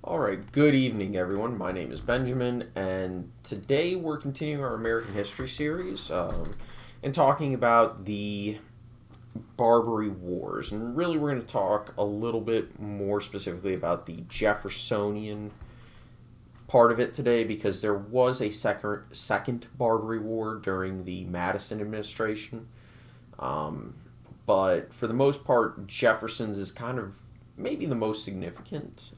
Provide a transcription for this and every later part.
All right, good evening, everyone. My name is Benjamin, and today we're continuing our American history series and talking about the Barbary Wars. And really, we're going to talk a little bit more specifically about the Jeffersonian part of it today because there was a second Barbary War during the Madison administration. Um, but for the most part, Jefferson's is kind of maybe the most significant.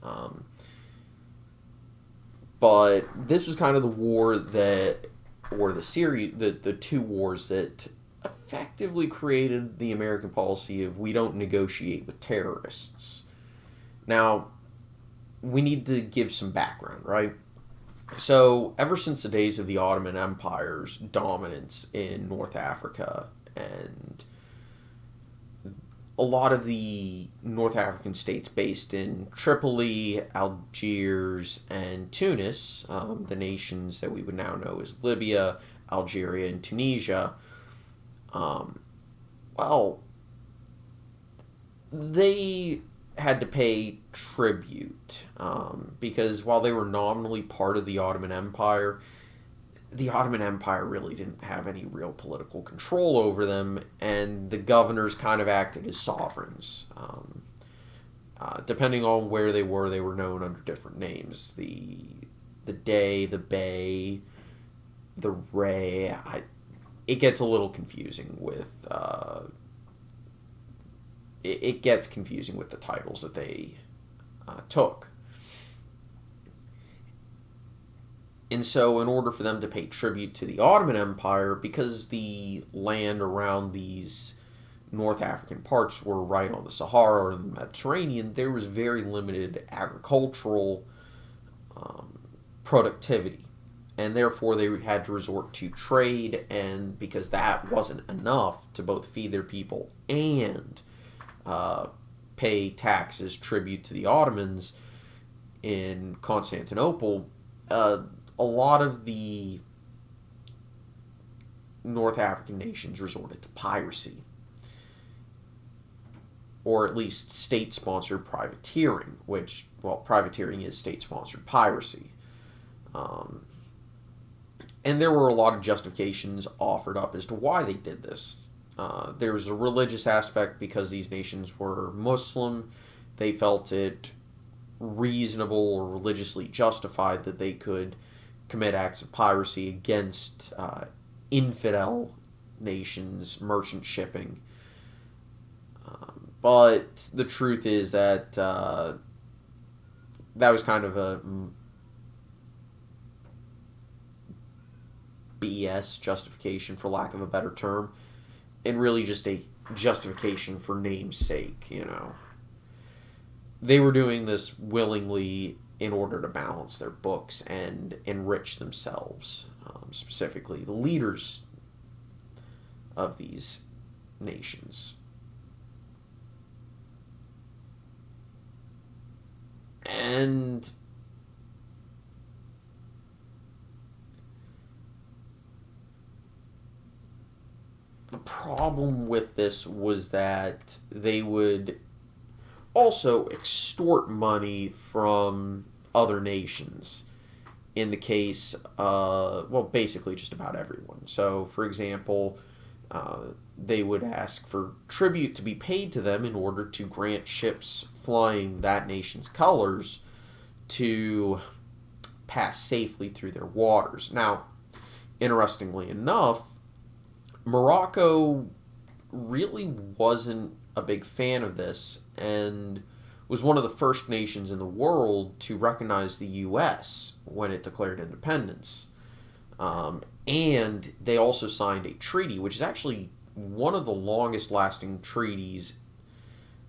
But this was kind of the war that, or the series, the two wars that effectively created the American policy of we don't negotiate with terrorists. Now, we need to give some background, right? So, ever since the days of the Ottoman Empire's dominance in North Africa and a lot of the North African states based in Tripoli, Algiers, and Tunis, the nations that we would now know as Libya, Algeria, and Tunisia, um, well, they had to pay tribute because while they were nominally part of the Ottoman Empire really didn't have any real political control over them, and the governors kind of acted as sovereigns. Depending on where they were known under different names. The Dey, the Bey, the Rey. It gets a little confusing with it gets confusing with the titles that they took. And so, in order for them to pay tribute to the Ottoman Empire, because the land around these North African parts were right on the Sahara or the Mediterranean, there was very limited agricultural um, productivity. And therefore, they had to resort to trade, and because that wasn't enough to both feed their people and uh, pay taxes, tribute to the Ottomans in Constantinople, a lot of the North African nations resorted to piracy, or at least state sponsored privateering, which, well, privateering is state sponsored piracy. Um, and there were a lot of justifications offered up as to why they did this. There was a religious aspect because these nations were Muslim. They felt it reasonable or religiously justified that they could commit acts of piracy against infidel nations, merchant shipping. But the truth is that that was kind of a BS justification, for lack of a better term, and really just a justification for name's sake, you know. They were doing this willingly in order to balance their books and enrich themselves, specifically the leaders of these nations. And the problem with this was that they would also extort money from other nations in the case, well, basically just about everyone. So, for example, they would ask for tribute to be paid to them in order to grant ships flying that nation's colors to pass safely through their waters. Now, interestingly enough, Morocco really wasn't a big fan of this and was one of the first nations in the world to recognize the U.S. when it declared independence. And they also signed a treaty, which is actually one of the longest lasting treaties,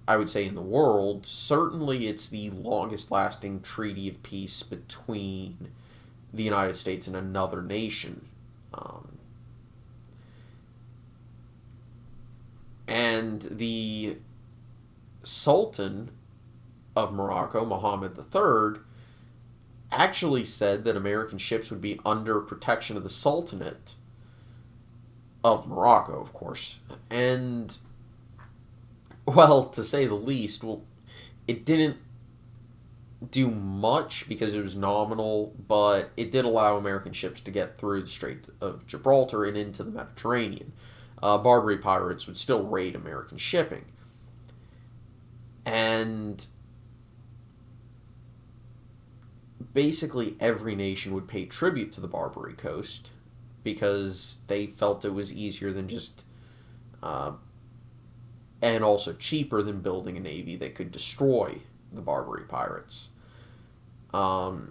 I would say, in the world. Certainly, it's the longest lasting treaty of peace between the United States and another nation. Um, and the Sultan of Morocco, Mohammed III, actually said that American ships would be under protection of the Sultanate of Morocco, of course. And, well, to say the least, well, it didn't do much because it was nominal, but it did allow American ships to get through the Strait of Gibraltar and into the Mediterranean. Barbary pirates would still raid American shipping. And basically every nation would pay tribute to the Barbary coast because they felt it was easier than just, and also cheaper than building a navy that could destroy the Barbary pirates. The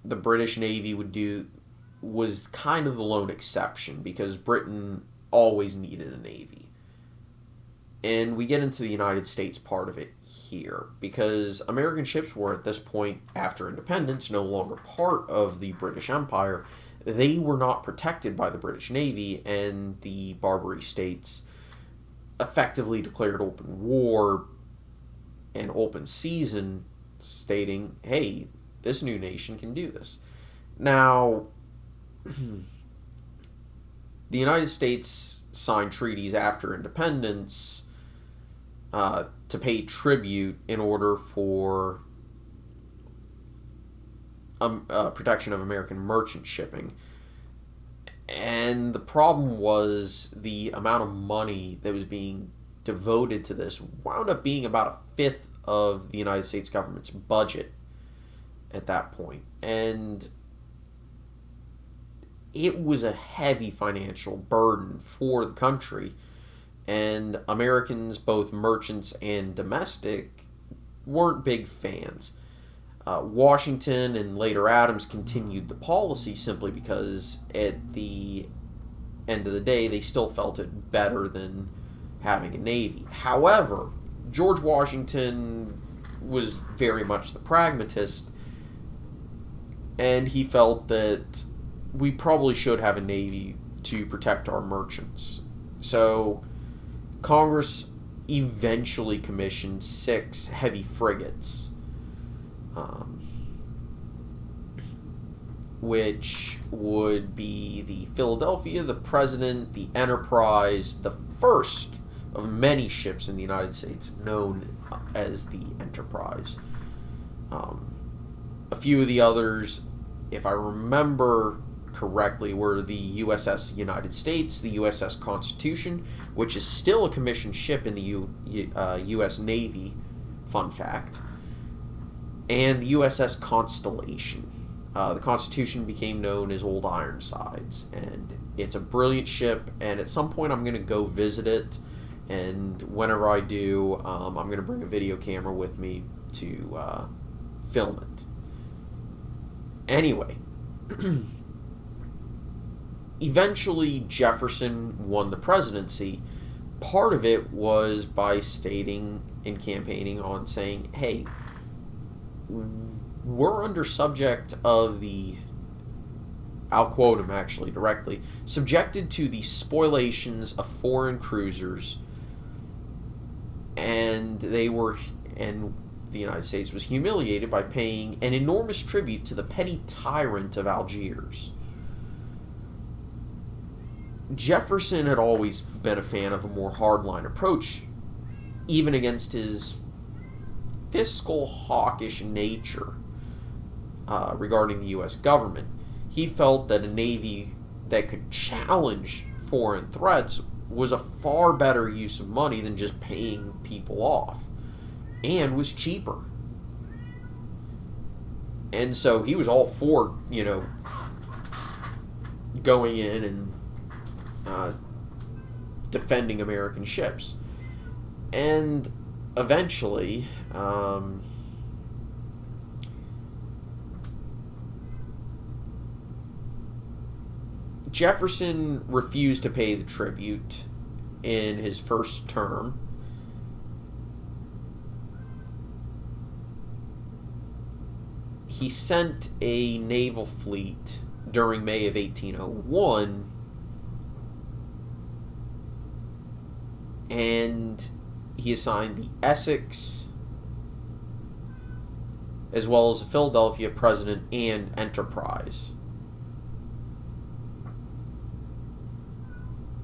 British Navy was kind of the lone exception because Britain always needed a navy. And we get into the United States part of it here because American ships were at this point, after independence, no longer part of the British Empire. They were not protected by the British Navy, and the Barbary states effectively declared open war and open season, stating, hey, this new nation can do this. Now, the United States signed treaties after independence to pay tribute in order for protection of American merchant shipping. And the problem was the amount of money that was being devoted to this wound up being about a fifth of the United States government's budget at that point. And it was a heavy financial burden for the country. And Americans, both merchants and domestic, weren't big fans. Washington and later Adams continued the policy simply because at the end of the day they still felt it better than having a navy. However, George Washington was very much the pragmatist, and he felt that we probably should have a navy to protect our merchants. So Congress eventually commissioned 6 heavy frigates, which would be the Philadelphia, the President, the Enterprise, the first of many ships in the United States known as the Enterprise. A few of the others, if I remember correctly, were the USS United States, the USS Constitution, which is still a commissioned ship in the U.S. Navy, fun fact, and the USS Constellation. The Constitution became known as Old Ironsides, and it's a brilliant ship, and at some point I'm going to go visit it, and whenever I do, I'm going to bring a video camera with me to film it. Anyway, eventually Jefferson won the presidency. Part of it was by stating and campaigning on saying, hey, we're under subject of the, I'll quote him actually directly, subjected to the spoliations of foreign cruisers, and the United States was humiliated by paying an enormous tribute to the petty tyrant of Algiers. Jefferson had always been a fan of a more hardline approach, even against his fiscal hawkish nature regarding the U.S. government. He felt that a navy that could challenge foreign threats was a far better use of money than just paying people off, and was cheaper. And so he was all for, going in and defending American ships. And eventually, Jefferson refused to pay the tribute in his first term. He sent a naval fleet during May of 1801, and he assigned the Essex, as well as the Philadelphia, President, and Enterprise.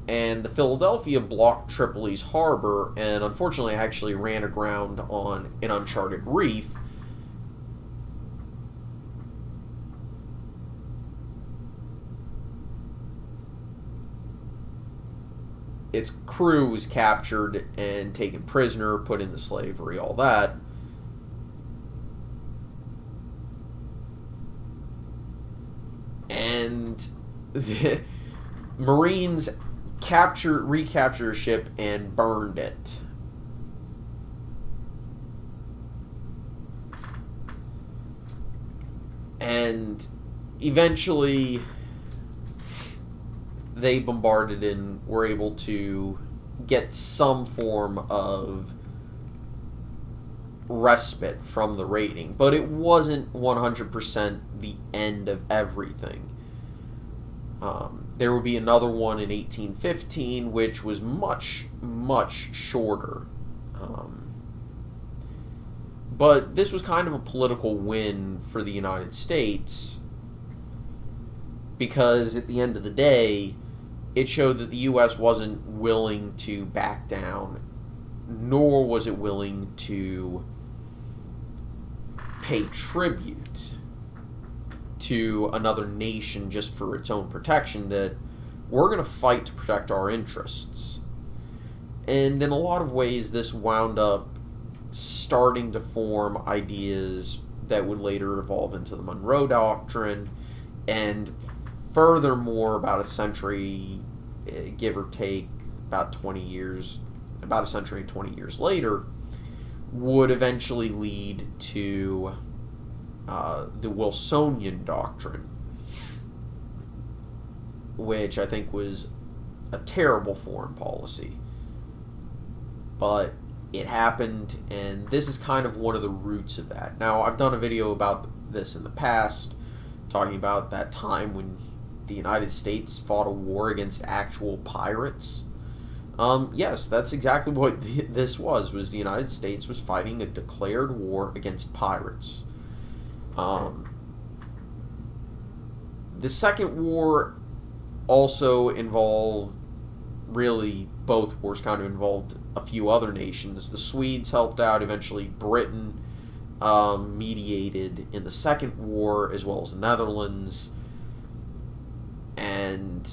And the Philadelphia blocked Tripoli's harbor and unfortunately actually ran aground on an uncharted reef. Its crew was captured and taken prisoner, put into slavery, all that. And the Marines recaptured a ship and burned it. And eventually they bombarded and were able to get some form of respite from the raiding, but it wasn't 100% the end of everything. There would be another one in 1815, which was much, much shorter. But this was kind of a political win for the United States because at the end of the day, it showed that the U.S. wasn't willing to back down, nor was it willing to pay tribute to another nation just for its own protection, that we're going to fight to protect our interests. And in a lot of ways, this wound up starting to form ideas that would later evolve into the Monroe Doctrine, and furthermore, about a century, give or take, about a century and 20 years later, would eventually lead to the Wilsonian Doctrine, which I think was a terrible foreign policy. But it happened, and this is kind of one of the roots of that. Now, I've done a video about this in the past, talking about that time when the United States fought a war against actual pirates. Yes, that's exactly what this was the United States was fighting a declared war against pirates. The Second War also involved, really, both wars kind of involved a few other nations. The Swedes helped out, eventually Britain mediated in the Second War, as well as the Netherlands. And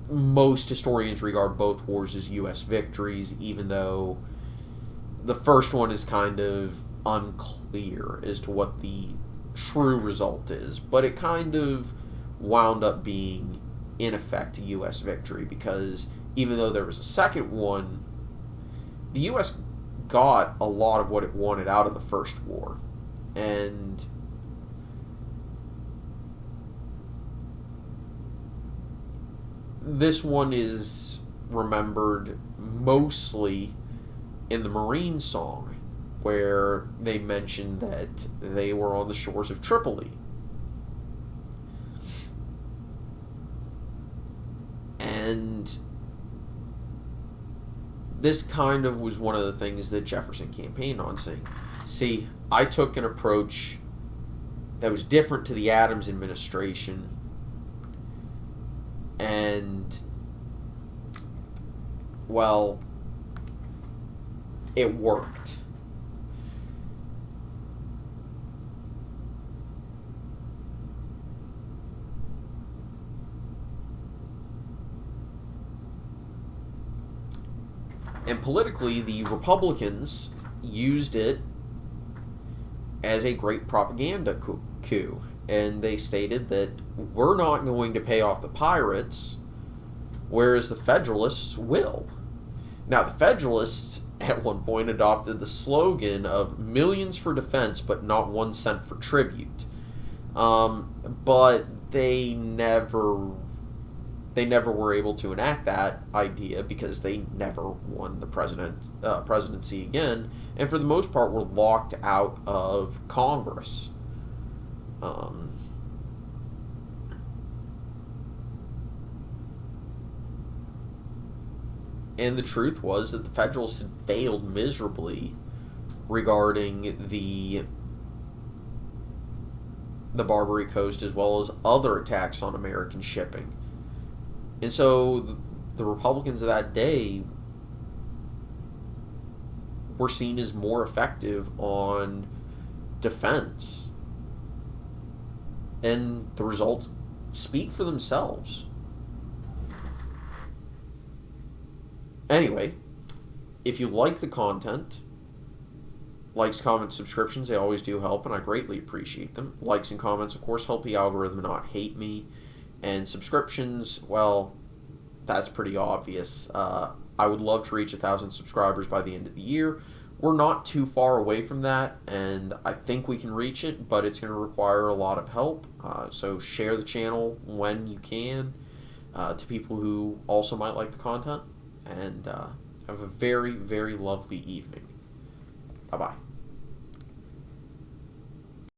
most historians regard both wars as U.S. victories, even though the first one is kind of unclear as to what the true result is. But it kind of wound up being, in effect, a U.S. victory, because even though there was a second one, the U.S. got a lot of what it wanted out of the first war. And this one is remembered mostly in the Marine song, where they mentioned that they were on the shores of Tripoli. And this kind of was one of the things that Jefferson campaigned on, saying, see, I took an approach that was different to the Adams administration, and, well, it worked. And politically, the Republicans used it as a great propaganda coup. And they stated that we're not going to pay off the pirates, whereas the Federalists will. Now, the Federalists at one point adopted the slogan of millions for defense, but not 1 cent for tribute. But they never were able to enact that idea because they never won the presidency again, and for the most part were locked out of Congress. And the truth was that the Federalists had failed miserably regarding the Barbary Coast, as well as other attacks on American shipping. And so the Republicans of that day were seen as more effective on defense. And the results speak for themselves. Anyway, if you like the content, likes, comments, subscriptions, they always do help, and I greatly appreciate them. Likes and comments, of course, help the algorithm not hate me. And subscriptions, well, that's pretty obvious. I would love to reach 1,000 subscribers by the end of the year. We're not too far away from that, and I think we can reach it, but it's going to require a lot of help. So share the channel when you can to people who also might like the content. And have a very, very lovely evening. Bye-bye.